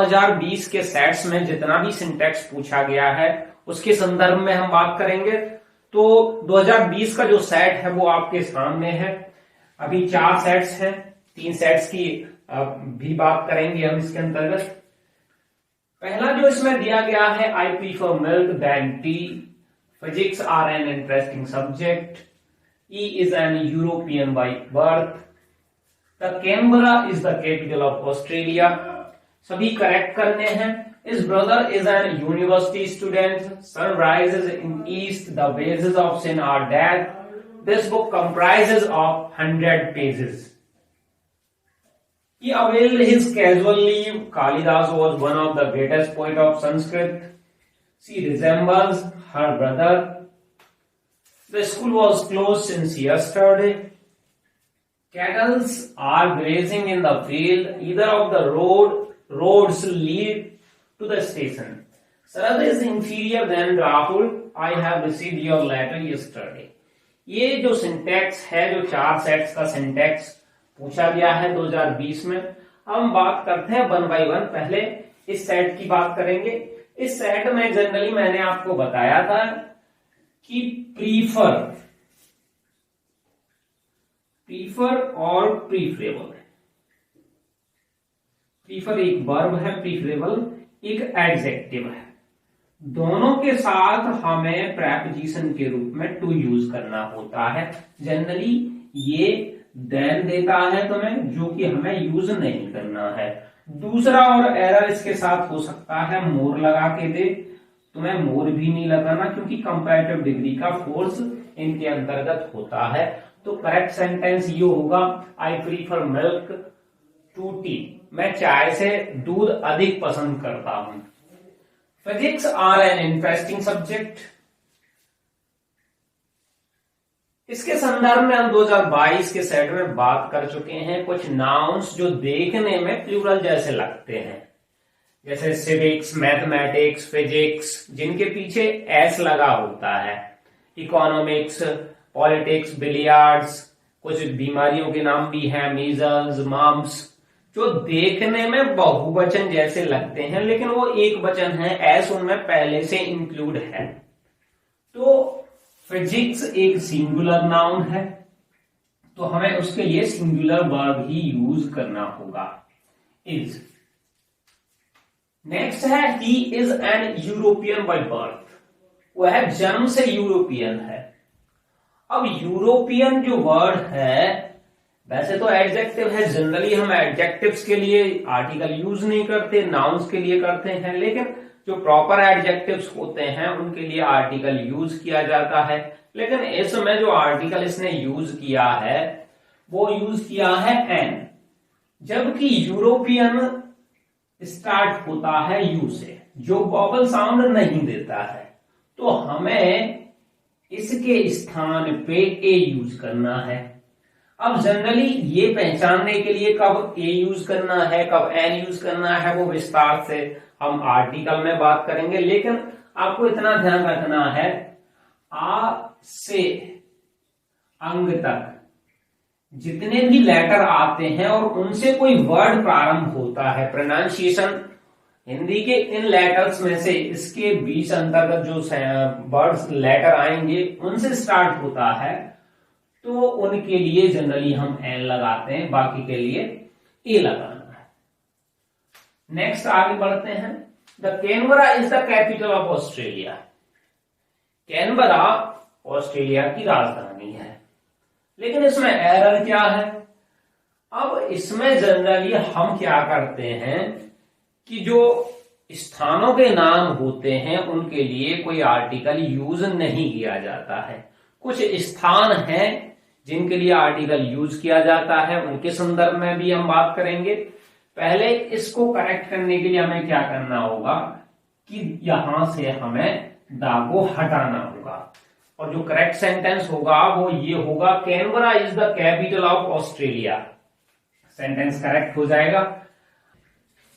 2020 के सेट्स में जितना भी सिंटैक्स पूछा गया है उसके संदर्भ में हम बात करेंगे। तो 2020 का जो सेट है वो आपके सामने है। अभी 4 सेट्स हैं, 3 सेट्स की भी बात करेंगे हम इसके अंतर्गत। पहला जो इसमें दिया गया है, I prefer milk then tea, physics are an interesting subject, he is an European by birth, the Canberra is the capital of Australia. सभी करेक्ट करने हैं। His brother is an university student. Sun rises in east. The bases of sin are dead. This book comprises of 100 pages. He availed his casual leave. Kalidas was one of the greatest poets of Sanskrit. She resembles her brother. The school was closed since yesterday. Cattle are grazing in the field. Either of the roads lead to the station. Sarad is inferior than Rahul. I have received your letter yesterday. ये जो syntax है, जो 4 sets का syntax पूछा गया है 2020 में, हम बात करते हैं 1 by 1। पहले इस सेट की बात करेंगे। इस सेट में जनरली मैंने आपको बताया था कि प्रीफर और प्रीफरेबल है। प्रीफर एक वर्ब है, प्रीफरेबल एक एडजेक्टिव है। दोनों के साथ हमें प्रेपोजिशन के रूप में टू यूज करना होता है। जनरली ये देन देता है तुम्हें, जो कि हमें यूज नहीं करना है। दूसरा और एरर इसके साथ हो सकता है, मोर लगा के दे। तुम्हें मोर भी नहीं लगाना, क्योंकि कंपैरेटिव डिग्री का फोर्स इनके अंतर्गत होता है। तो करेक्ट सेंटेंस ये होगा, I prefer milk to tea. मैं चाय से दूध अधिक पसंद करता हूं। Physics are an interesting subject. इसके संदर्भ में हम 2022 के सेट में बात कर चुके हैं। कुछ नाउन्स जो देखने में प्लूरल जैसे लगते हैं, जैसे सिविक्स, मैथमेटिक्स, फिजिक्स, जिनके पीछे एस लगा होता है। इकोनॉमिक्स, पॉलिटिक्स, बिलियर्ड्स, कुछ बीमारियों के नाम भी हैं, मीजल्स, मम्प्स, जो देखने में बहुवचन जैसे लगते हैं लेकिन वो एक वचन है, एस उनमें पहले से इंक्लूड है। तो फिजिक्स एक सिंगुलर नाउन है, तो हमें उसके लिए सिंगुलर वर्ब ही यूज करना होगा, इज। नेक्स्ट है, he is an European by birth. वह जन्म से यूरोपियन है। अब यूरोपियन जो वर्ड है, वैसे तो एडजेक्टिव है। जनरली हम एडजेक्टिव्स के लिए आर्टिकल यूज नहीं करते, नाउन्स के लिए करते हैं, लेकिन जो प्रॉपर एडजेक्टिव्स होते हैं उनके लिए आर्टिकल यूज किया जाता है। लेकिन इसमें जो आर्टिकल इसने यूज किया है वो यूज किया है एन, जबकि यूरोपियन स्टार्ट होता है यू से, जो वॉवल साउंड नहीं देता है। तो हमें इसके स्थान पे ए यूज करना है। अब जनरली ये पहचानने के लिए कब ए यूज करना है, कब एन यूज करना है, वो विस्तार से हम आर्टिकल में बात करेंगे। लेकिन आपको इतना ध्यान रखना है, आ से अंग तक जितने भी लेटर आते हैं और उनसे कोई वर्ड प्रारंभ होता है, प्रोनाउंसिएशन हिंदी के इन लेटर्स में से इसके बीच अंतर्गत जो वर्ड्स लेटर आएंगे उनसे स्टार्ट होता है, तो उनके लिए जनरली हम एन लगाते हैं, बाकी के लिए ए लगाना है। नेक्स्ट आगे बढ़ते हैं। The Canberra is the capital of Australia. Canberra Australia की राजधानी है, लेकिन इसमें एरर क्या है? अब इसमें जनरली हम क्या करते हैं कि जो स्थानों के नाम होते हैं उनके लिए कोई आर्टिकल यूज नहीं किया जाता है। कुछ स्थान हैं जिनके लिए आर्टिकल यूज किया जाता है, उनके संदर्भ में भी हम बात करेंगे। पहले इसको करेक्ट करने के लिए हमें क्या करना होगा कि यहां से हमें दा को हटाना होगा, और जो करेक्ट सेंटेंस होगा वो ये होगा, Canberra is the capital of Australia. Sentence correct हो जाएगा।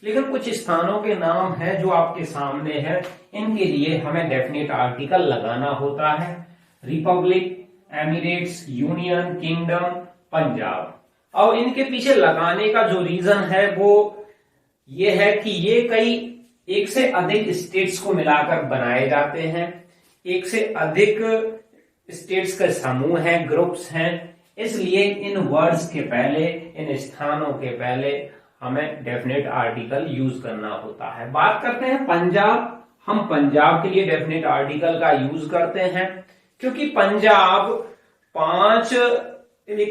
लेकिन कुछ स्थानों के नाम हैं जो आपके सामने है, इनके लिए हमें डेफिनेट आर्टिकल लगाना होता है। Republic, Emirates, union, kingdom, Punjab. और इनके पीछे लगाने का जो रीजन है वो ये है कि ये कई एक से अधिक स्टेट्स को मिलाकर बनाए जाते हैं, एक से अधिक स्टेट्स का समूह है, ग्रुप्स हैं, इसलिए इन वर्ड्स के पहले, इन स्थानों के पहले हमें डेफिनेट आर्टिकल यूज करना होता है। बात करते हैं पंजाब। हम पंजाब के लिए डेफिनेट आर्टिकल का यूज करते हैं क्योंकि पंजाब 5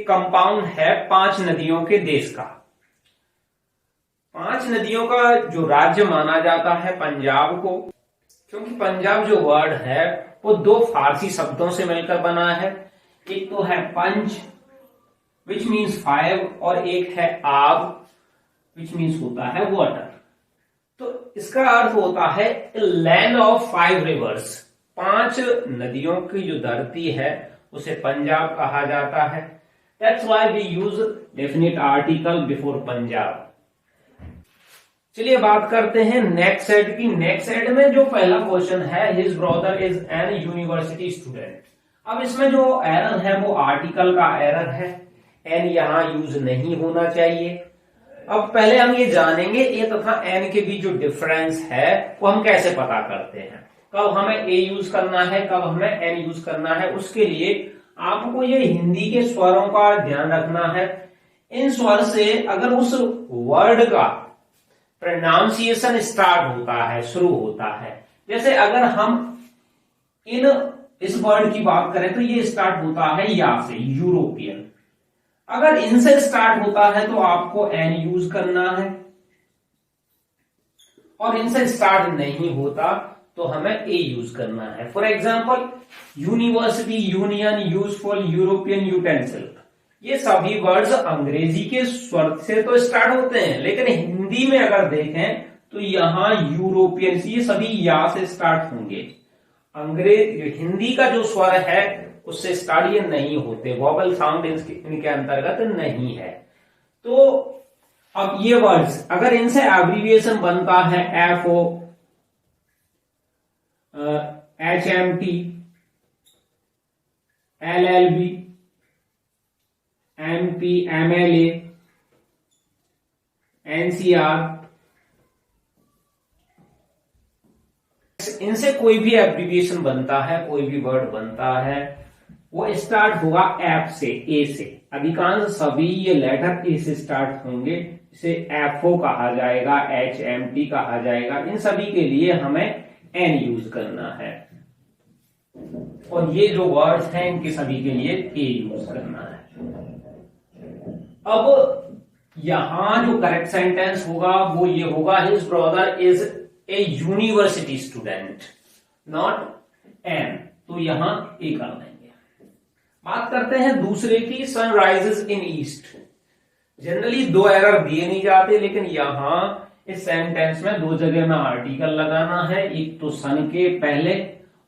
कंपाउंड है 5 नदियों के देश का। 5 नदियों का जो राज्य माना जाता है पंजाब को, क्योंकि पंजाब जो वर्ड है वो 2 फारसी शब्दों से मिलकर बना है। एक तो है पंच विच मीन्स 5 और एक है आब विच मीन्स होता है वाटर। तो इसका अर्थ होता है लैंड ऑफ 5 रिवर्स। 5 नदियों की जो धरती है उसे पंजाब कहा जाता है। That's why we use definite article before Punjab. चलिए बात करते हैं नेक्स्ट सेट की। नेक्स्ट सेट में जो पहला क्वेश्चन है, his brother is an university student. अब इसमें जो एरर है वो आर्टिकल का एरर है, एन यहां यूज नहीं होना चाहिए। अब पहले हम ये जानेंगे ए तथा एन के बीच जो डिफरेंस है वो हम कैसे पता करते हैं, कब हमें ए यूज करना है, कब हमें एन यूज करना है। उसके लिए आपको ये हिंदी के स्वरों का ध्यान रखना है। इन स्वर से अगर उस वर्ड का प्रोनाउंसिएशन स्टार्ट होता है, शुरू होता है, जैसे अगर हम इस वर्ड की बात करें तो ये स्टार्ट होता है या से, यूरोपियन। अगर इनसे स्टार्ट होता है तो आपको एन यूज करना है, और इनसे स्टार्ट नहीं होता तो हमें ए यूज करना है। For example university, union, useful, European, utensil, ये सभी वर्ड्स अंग्रेजी के स्वर से तो स्टार्ट होते हैं, लेकिन हिंदी में अगर देखें तो यहां यूरोपियन, ये सभी या से स्टार्ट होंगे। हिंदी का जो स्वर है उससे स्टार्ट ये नहीं होते, वॉवल साउंड इनके अंतर्गत नहीं है। तो अब ये वर्ड्स अगर इनसे एब्रिविएशन बनता है FO, HMT, LLB, MP, MLA, NCR, इनसे कोई भी एब्रिविएशन बनता है, कोई भी वर्ड बनता है, वो स्टार्ट होगा एफ से, ए से। अधिकांश सभी ये लेटर ए से स्टार्ट होंगे। इसे FO कहा जाएगा, HMT कहा जाएगा। इन सभी के लिए हमें एन यूज करना है, और ये जो वर्ड्स हैं इनके सभी के लिए ए यूज करना है। अब यहां जो करेक्ट सेंटेंस होगा वो ये होगा, his brother is a university student, not an. तो यहां ए कर देंगे। बात करते हैं दूसरे की, सनराइजेस इन ईस्ट। जनरली 2 एरर दिए नहीं जाते, लेकिन यहां इस सेंटेंस में 2 जगह में आर्टिकल लगाना है, एक तो सन के पहले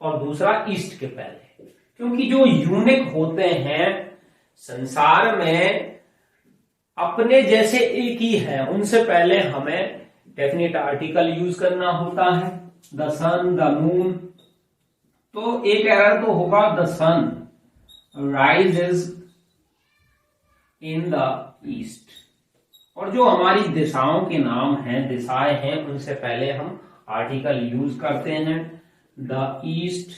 और दूसरा ईस्ट के पहले। क्योंकि जो यूनिक होते हैं संसार में, अपने जैसे एक ही है, उनसे पहले हमें डेफिनेट आर्टिकल यूज करना होता है। The sun, the moon. तो एक एरर तो होगा, the sun rises in the east. और जो हमारी दिशाओं के नाम हैं, दिशाएं हैं, उनसे पहले हम आर्टिकल यूज करते हैं। The east,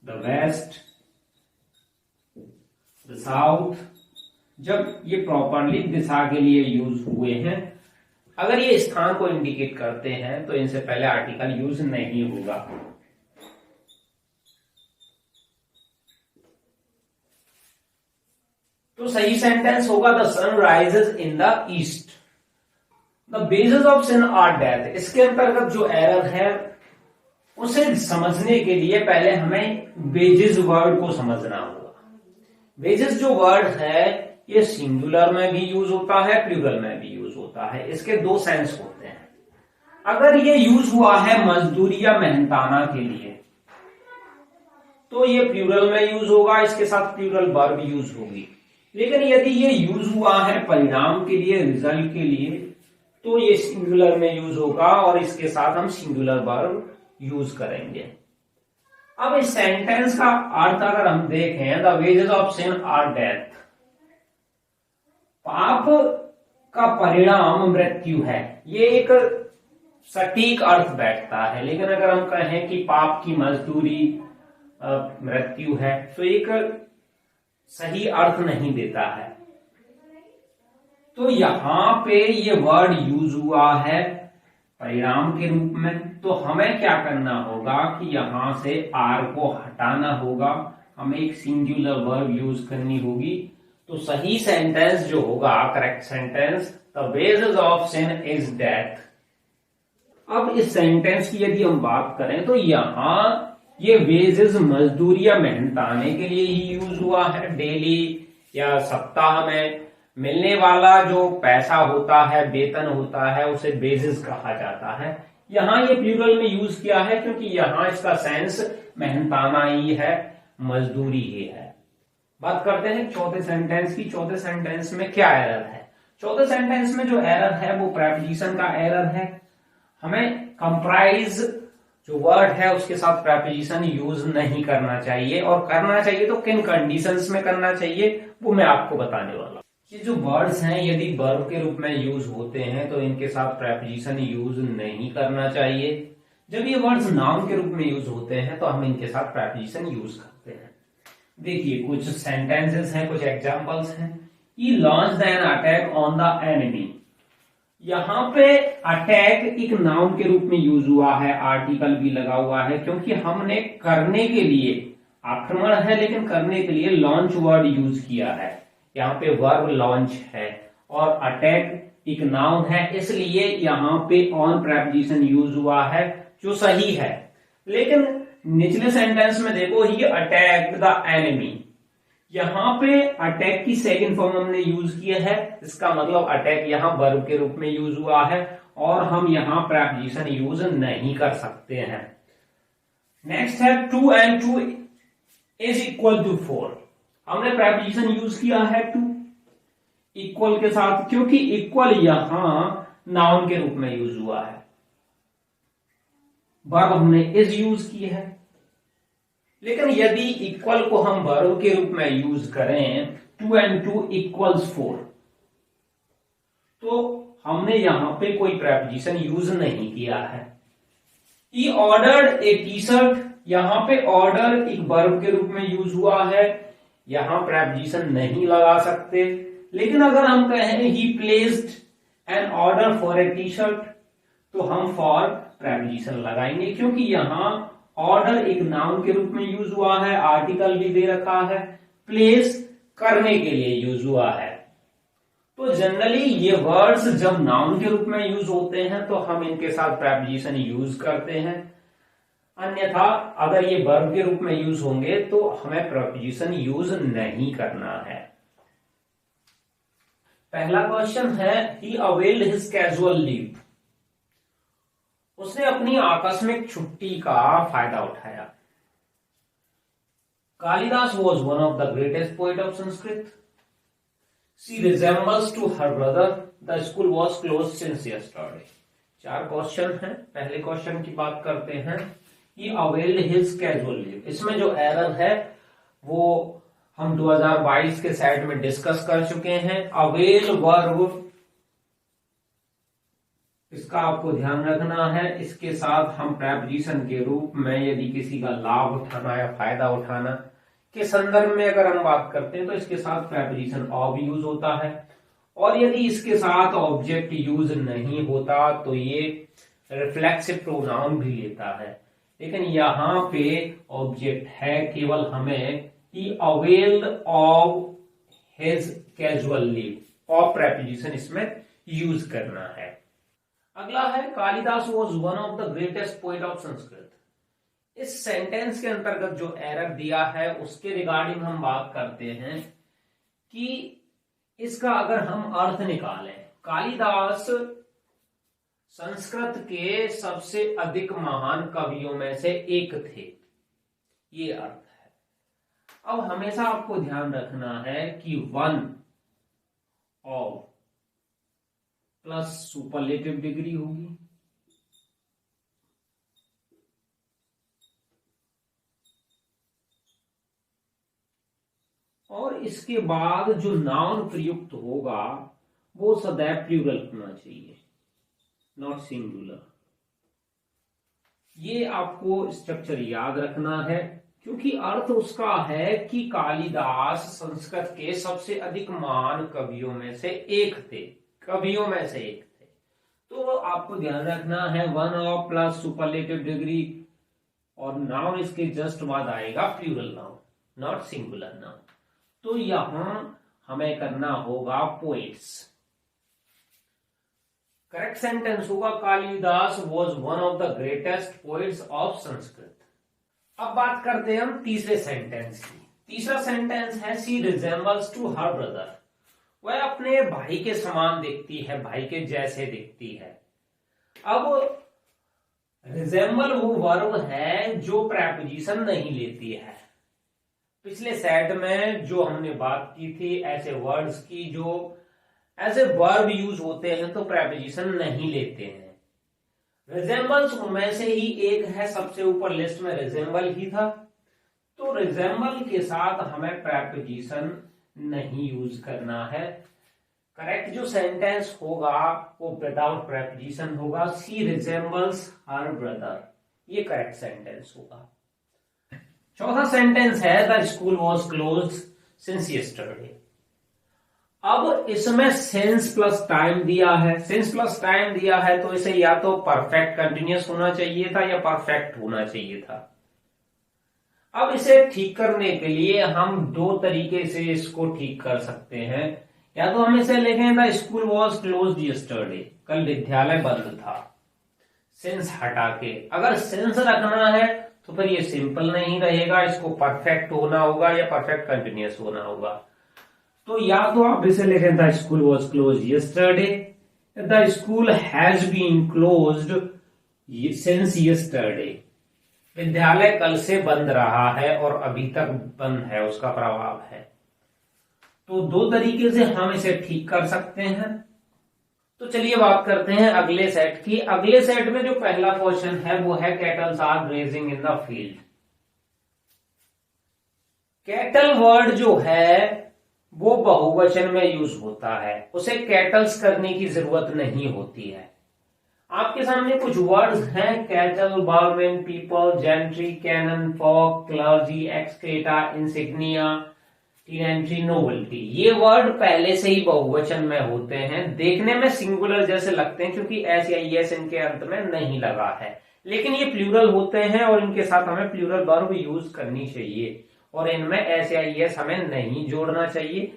the west, the south. जब ये प्रॉपरली दिशा के लिए यूज हुए हैं, अगर ये स्थान को इंडिकेट करते हैं तो इनसे पहले आर्टिकल यूज नहीं होगा। तो सही सेंटेंस होगा, the sun rises in the east. The basis of sin are death. इसके अंतर्गत जो एरर है उसे समझने के लिए पहले हमें बेजिस वर्ड को समझना होगा। बेजिस जो वर्ड है ये सिंगुलर में भी यूज होता है, प्लूरल में भी यूज होता है। इसके 2 सेंस होते हैं। अगर ये यूज हुआ है मजदूरी या मेहनताना के लिए तो ये प्लूरल में यूज होगा, इसके साथ प्लूरल वर्ब यूज होगी। लेकिन यदि ये यूज हुआ है परिणाम के लिए, रिजल्ट के लिए, तो ये सिंगुलर में यूज होगा और इसके साथ हम सिंगुलर वर्ब यूज करेंगे। अब इस सेंटेंस का अर्थ अगर हम देखें, the wages of sin are death. पाप का परिणाम मृत्यु है, ये एक सटीक अर्थ बैठता है। लेकिन अगर हम कहें कि पाप की मजदूरी मृत्यु है, तो एक सही अर्थ नहीं देता है। तो यहां पे ये वर्ड यूज हुआ है परिणाम के रूप में, तो हमें क्या करना होगा कि यहां से आर को हटाना होगा, हमें एक सिंगुलर वर्ब यूज करनी होगी। तो सही सेंटेंस जो होगा, correct sentence, the wages of sin is death. अब इस सेंटेंस की यदि हम बात करें तो यहां ये वेजेस मजदूरी या मेहनताने के लिए ही यूज हुआ है। डेली या सप्ताह में मिलने वाला जो पैसा होता है, वेतन होता है, उसे वेजेस कहा जाता है। यहां ये प्लूरल में यूज किया है क्योंकि यहां इसका सेंस मेहनताना ही है, मजदूरी ही है। बात करते हैं चौथे सेंटेंस की। चौथे सेंटेंस में क्या एरर है? चौथे सेंटेंस में जो एरर है वो प्रेपोजिशन का एरर है। हमें कंप्राइज जो वर्ड है उसके साथ प्रेपोजिशन यूज नहीं करना चाहिए, और करना चाहिए तो किन कंडीशंस में करना चाहिए वो मैं आपको बताने वाला हूं। ये जो वर्ड्स हैं यदि वर्ब के रूप में यूज होते हैं तो इनके साथ प्रेपोजिशन यूज नहीं करना चाहिए। जब ये वर्ड्स नाउन के रूप में यूज होते हैं तो हम इनके साथ प्रेपोजिशन यूज करते हैं। देखिए कुछ सेंटेंसेस हैं, कुछ एग्जांपल्स हैं। He launched an attack on the enemy. यहां पे अटैक एक नाउन के रूप में यूज हुआ है, आर्टिकल भी लगा हुआ है, क्योंकि हमने करने के लिए, आक्रमण है लेकिन करने के लिए लॉन्च वर्ड यूज किया है। यहाँ पे वर्ब लॉन्च है और अटैक एक नाउन है, इसलिए यहाँ पे ऑन प्रेपोजिशन यूज हुआ है जो सही है। लेकिन निचले सेंटेंस में देखो, ही अटैक्ड द एनिमी। यहां पे अटैक की सेकंड फॉर्म हमने यूज किया है, इसका मतलब अटैक यहां वर्ब के रूप में यूज हुआ है और हम यहां प्रेपोजिशन यूज नहीं कर सकते हैं। नेक्स्ट है 2 and 2 इज इक्वल टू 4। हमने प्रेपोजिशन यूज किया है टू इक्वल के साथ, क्योंकि इक्वल यहां नाउन के रूप में यूज हुआ है। वर्ब हमने इज यूज की है, लेकिन यदि इक्वल को हम वर्ब के रूप में यूज करें 2 and 2 इक्वल्स 4, तो हमने यहां पे कोई प्रेपोजिशन यूज नहीं किया है। He ordered A T shirt, यहां पे ऑर्डर एक वर्ब के रूप में यूज हुआ है, यहां प्रेपोजिशन नहीं लगा सकते। लेकिन अगर हम कहें he placed an order for a T shirt, तो हम फॉर प्रेपोजिशन लगाएंगे, क्योंकि यहां ऑर्डर एक नाउन के रूप में यूज हुआ है, आर्टिकल भी दे रखा है, प्लेस करने के लिए यूज हुआ है। तो जनरली ये वर्ड्स जब नाउन के रूप में यूज होते हैं तो हम इनके साथ प्रेपोजिशन यूज करते हैं, अन्यथा अगर ये वर्ब के रूप में यूज होंगे तो हमें प्रेपोजिशन यूज नहीं करना है। पहला क्वेश्चन है, he availed his casual leave. उसने अपनी आकस्मिक छुट्टी का फायदा उठाया। Kalidas was one of the greatest poet of Sanskrit. She resembles to her brother. The school was close since yesterday. 4 question हैं। पहले क्वेश्चन की बात करते हैं, he availed his casual leave. इसमें जो एरर है वो हम 2022 के सेट में डिस्कस कर चुके हैं। अवेल वर्ब, इसका आपको ध्यान रखना है। इसके साथ हम प्रेपोजिशन के रूप में यदि किसी का लाभ उठाना या फायदा उठाना के संदर्भ में अगर हम बात करते हैं तो इसके साथ प्रेपोजिशन ऑफ यूज होता है, और यदि इसके साथ ऑब्जेक्ट यूज नहीं होता तो ये रिफ्लेक्सिव प्रोनाउन भी लेता है। लेकिन यहां पे ऑब्जेक्ट है, केवल हमें he availed of his casual leave और प्रेपोजिशन इसमें यूज करना है। अगला है, Kalidas was one of the greatest poet of Sanskrit. इस सेंटेंस के अंतर्गत जो एरर दिया है उसके रिगार्डिंग हम बात करते हैं कि इसका अगर हम अर्थ निकालें, कालिदास संस्कृत के सबसे अधिक महान कवियों में से एक थे, ये अर्थ है। अब हमेशा आपको ध्यान रखना है कि one of plus superlative degree होगी, और इसके बाद जो नाउन प्रयुक्त होगा वो सदैव प्लूरल होना चाहिए, नॉट सिंगुलर। ये आपको स्ट्रक्चर याद रखना है, क्योंकि अर्थ उसका है कि कालिदास संस्कृत के सबसे अधिक महान कवियों में से एक थे, तो आपको ध्यान रखना है one of plus superlative degree, और नाउन इसके जस्ट बाद आएगा plural noun, not singular noun. तो यहां हमें करना होगा पोइट्स। करेक्ट सेंटेंस होगा Kalidas was one of the greatest poets of Sanskrit. अब बात करते हैं हम तीसरे सेंटेंस की। तीसरा सेंटेंस है she resembles to her brother, वह अपने भाई के समान दिखती है, भाई के जैसे दिखती है। अब रिजेंबल वो वर्ब है जो प्रेपोजिशन नहीं लेती है। पिछले सेट में जो हमने बात की थी ऐसे वर्ड्स की जो एज ए वर्ब यूज होते हैं तो प्रेपोजिशन नहीं लेते हैं। रिजेंबल्स उनमें से ही एक है, सबसे ऊपर लिस्ट में रिजेंबल ही था, तो रिजेंबल के साथ हमें प्रेपोजिशन नहीं यूज करना है। करेक्ट जो सेंटेंस होगा वो विदाउट प्रेपोजिशन होगा, शी रिजेंबल्स हर ब्रदर, ये करेक्ट सेंटेंस होगा। चौथा सेंटेंस है the school was closed since yesterday. अब इसमें सिंस प्लस टाइम दिया है, सिंस प्लस टाइम दिया है तो इसे या तो परफेक्ट कंटिन्यूअस होना चाहिए था या परफेक्ट होना चाहिए था। अब इसे ठीक करने के लिए हम दो तरीके से इसको ठीक कर सकते हैं। या तो हम इसे लिखें the school was closed yesterday, कल विद्यालय बंद था, सिंस हटा के। अगर सिंस रखना है तो फिर ये सिंपल नहीं रहेगा, इसको परफेक्ट होना होगा या परफेक्ट कंटिन्यूअस होना होगा। तो या तो आप इसे लिखें the school was closed yesterday, the school has been closed since yesterday, विद्यालय कल से बंद रहा है और अभी तक बंद है, उसका प्रभाव है। तो दो तरीके से हम इसे ठीक कर सकते हैं। तो चलिए बात करते हैं अगले सेट की। अगले सेट में जो पहला क्वेश्चन है वो है cattles are grazing in the field. Cattle word जो है वो बहुवचन में यूज होता है, उसे कैटल्स करने की जरूरत नहीं होती है। आपके सामने कुछ वर्ड्स हैं, cattle, barmen, people, gentry, cannon, folk, clergy, excreta, insignia, tenantry, novelty. ये वर्ड पहले से ही बहुवचन में होते हैं, देखने में सिंगुलर जैसे लगते हैं क्योंकि एस या एस इनके अंत में नहीं लगा है, लेकिन ये प्लूरल होते हैं और इनके साथ हमें प्लूरल वर्ब यूज करनी चाहिए और इनमें एस या एस हमें नहीं जोड़ना चाहिए,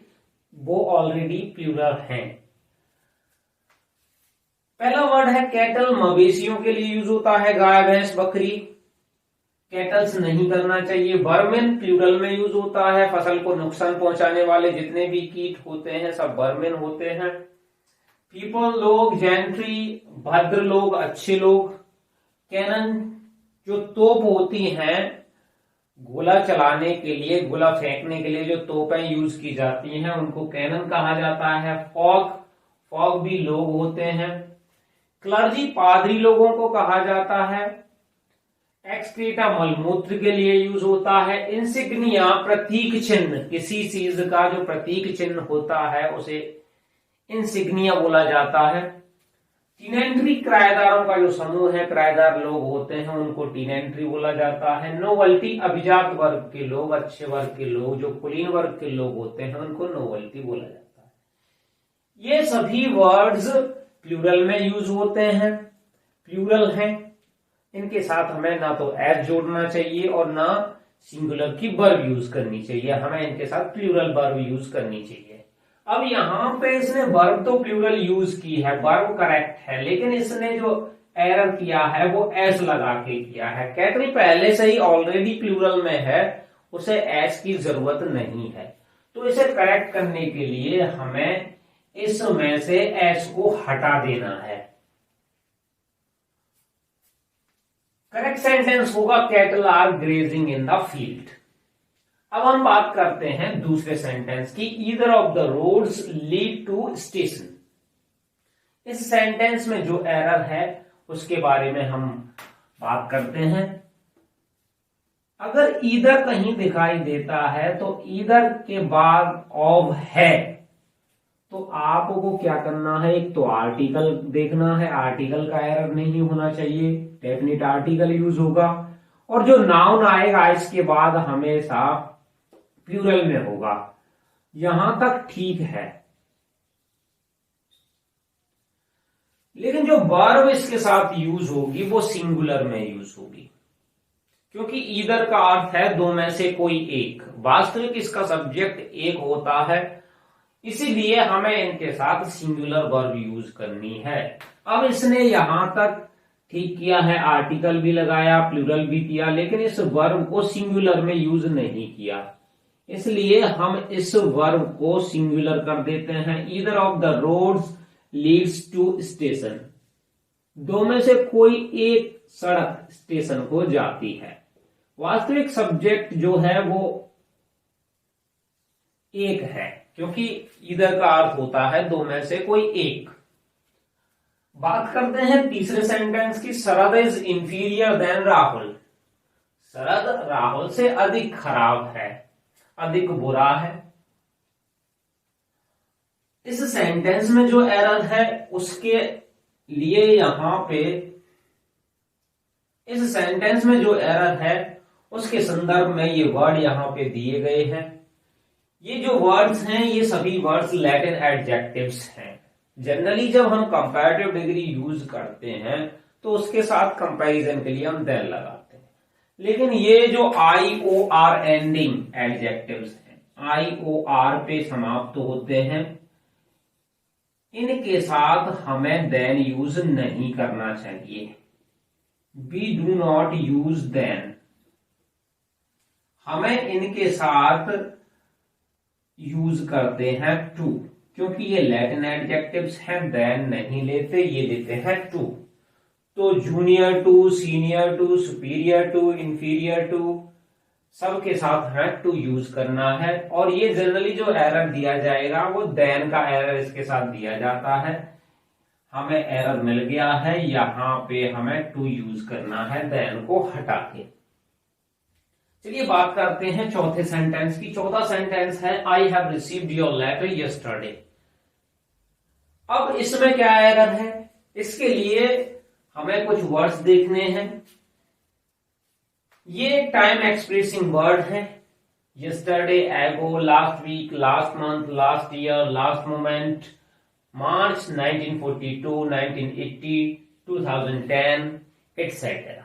वो ऑलरेडी प्लूरल हैं। पहला वर्ड है कैटल, मवेशियों के लिए यूज होता है, गाय, भैंस, बकरी, कैटल्स नहीं करना चाहिए। वर्मिन प्लूरल में यूज होता है, फसल को नुकसान पहुंचाने वाले जितने भी कीट होते हैं सब वर्मिन होते हैं। पीपल लोग, जेंट्री भद्र लोग, अच्छे लोग। कैनन जो तोप होती हैं, गोला चलाने के लिए, गोला फेंकने के लिए जो तोपें यूज की जाती हैं उनको कैनन कहा जाता है। फॉग भी लोग होते हैं। क्लर्जी पादरी लोगों को कहा जाता है। एक्सक्रीटा मलमूत्र के लिए यूज होता है। इंसिग्निया प्रतीक चिन्ह, किसी चीज का जो प्रतीक चिन्ह होता है उसे इंसिग्निया बोला जाता है। टीनेंट्री किराएदारों का जो समूह है, किराएदार लोग होते हैं उनको टीनेंट्री बोला जाता है। नोवेल्टी अभिजात वर्ग के लोग, अच्छे वर्ग के लोग, जो कुलीन वर्ग के लोग होते हैं उनको नोवेल्टी बोला जाता है। ये सभी वर्ड्स प्लूरल में यूज होते हैं, प्लूरल हैं, इनके साथ हमें ना तो एस जोड़ना चाहिए और ना सिंगुलर की वर्ब यूज करनी चाहिए, हमें इनके साथ प्लूरल वर्ब यूज करनी चाहिए। अब यहां पे इसने वर्ब तो प्लूरल यूज की है, वर्ब करेक्ट है, लेकिन इसने जो एरर किया है वो एस लगा के किया है। कैटल पहले से ही ऑलरेडी प्लूरल में है, उसे एस की जरूरत नहीं है, तो इसे करेक्ट करने के लिए हमें इसमें से एस को हटा देना है। करेक्ट सेंटेंस होगा cattle are grazing in the field. अब हम बात करते हैं दूसरे सेंटेंस की, either of the roads lead to station. इस सेंटेंस में जो एरर है उसके बारे में हम बात करते हैं। अगर ईदर कहीं दिखाई देता है तो ईदर के बाद ऑफ है तो आपको क्या करना है, एक तो आर्टिकल देखना है, आर्टिकल का एरर नहीं होना चाहिए, डेफिनेट आर्टिकल यूज होगा, और जो नाउन आएगा इसके बाद हमेशा प्लूरल में होगा। यहां तक ठीक है, लेकिन जो वर्ब इसके साथ यूज होगी वो सिंगुलर में यूज होगी, क्योंकि ईदर का अर्थ है दो में से कोई एक। वास्तविक इसका सब्जेक्ट एक होता है, इसीलिए हमें इनके साथ सिंगुलर वर्ब यूज करनी है। अब इसने यहां तक ठीक किया है, आर्टिकल भी लगाया, प्लूरल भी किया, लेकिन इस वर्ब को सिंगुलर में यूज नहीं किया, इसलिए हम इस वर्ब को सिंगुलर कर देते हैं। Either of the roads leads to station, दो में से कोई एक सड़क स्टेशन को जाती है। वास्तविक सब्जेक्ट जो है वो एक है, क्योंकि ईदर का अर्थ होता है दो में से कोई एक। बात करते हैं तीसरे सेंटेंस की। शरद इज इंफीरियर देन राहुल, शरद राहुल से अधिक खराब है, अधिक बुरा है। इस सेंटेंस में जो एरर है उसके लिए यहां पे, इस सेंटेंस में जो एरर है उसके संदर्भ में ये वर्ड यहां पे दिए गए हैं। ये जो वर्ड्स हैं ये सभी वर्ड्स लैटिन एडजेक्टिव्स हैं। जनरली जब हम कंपैरेटिव डिग्री यूज करते हैं तो उसके साथ कंपैरिजन के लिए हम देन लगाते हैं, लेकिन ये जो IOR एंडिंग एडजेक्टिव्स हैं, IOR पे समाप्त होते हैं, इनके साथ हमें देन यूज नहीं करना चाहिए। We do not use than, हमें इनके साथ यूज करते हैं टू, क्योंकि ये लैटिन एडजेक्टिव्स हैं, देन नहीं लेते, ये लेते हैं टू। तो junior to, senior to, superior to, inferior to, सबके साथ हमें टू यूज करना है। और ये जनरली जो एरर दिया जाएगा वो देन का एरर इसके साथ दिया जाता है। हमें एरर मिल गया है, यहां पे हमें टू यूज करना है देन को हटा के। चलिए बात करते हैं चौथे सेंटेंस की। चौथा सेंटेंस है I have received your letter yesterday. अब इसमें क्या एरर है, इसके लिए हमें कुछ वर्ड्स देखने हैं। ये टाइम एक्सप्रेसिंग वर्ड है। Yesterday, ago, last week, last month, last year, last moment, March 1942, 1980, 2010 etcetera.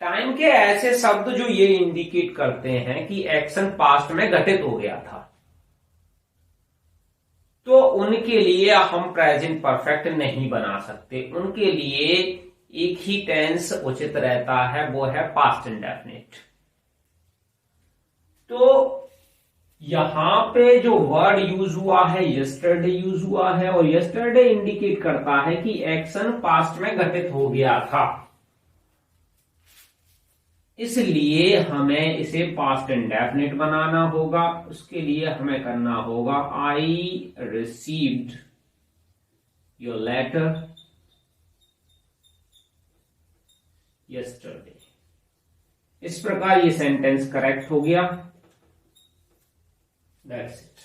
Time के ऐसे शब्द जो ये इंडिकेट करते हैं कि एक्शन पास्ट में घटित हो गया था, तो उनके लिए हम प्रेजेंट परफेक्ट नहीं बना सकते। उनके लिए एक ही टेंस उचित रहता है, वो है पास्ट इंडेफिनिट। तो यहां पे जो वर्ड यूज हुआ है यस्टरडे यूज हुआ है, और यस्टरडे इंडिकेट करता है कि एक्शन पास्ट में घटित हो गया था, इसलिए हमें इसे पास्ट इंडेफिनिट बनाना होगा। उसके लिए हमें करना होगा I received your letter yesterday. इस प्रकार ये सेंटेंस करेक्ट हो गया। That's it.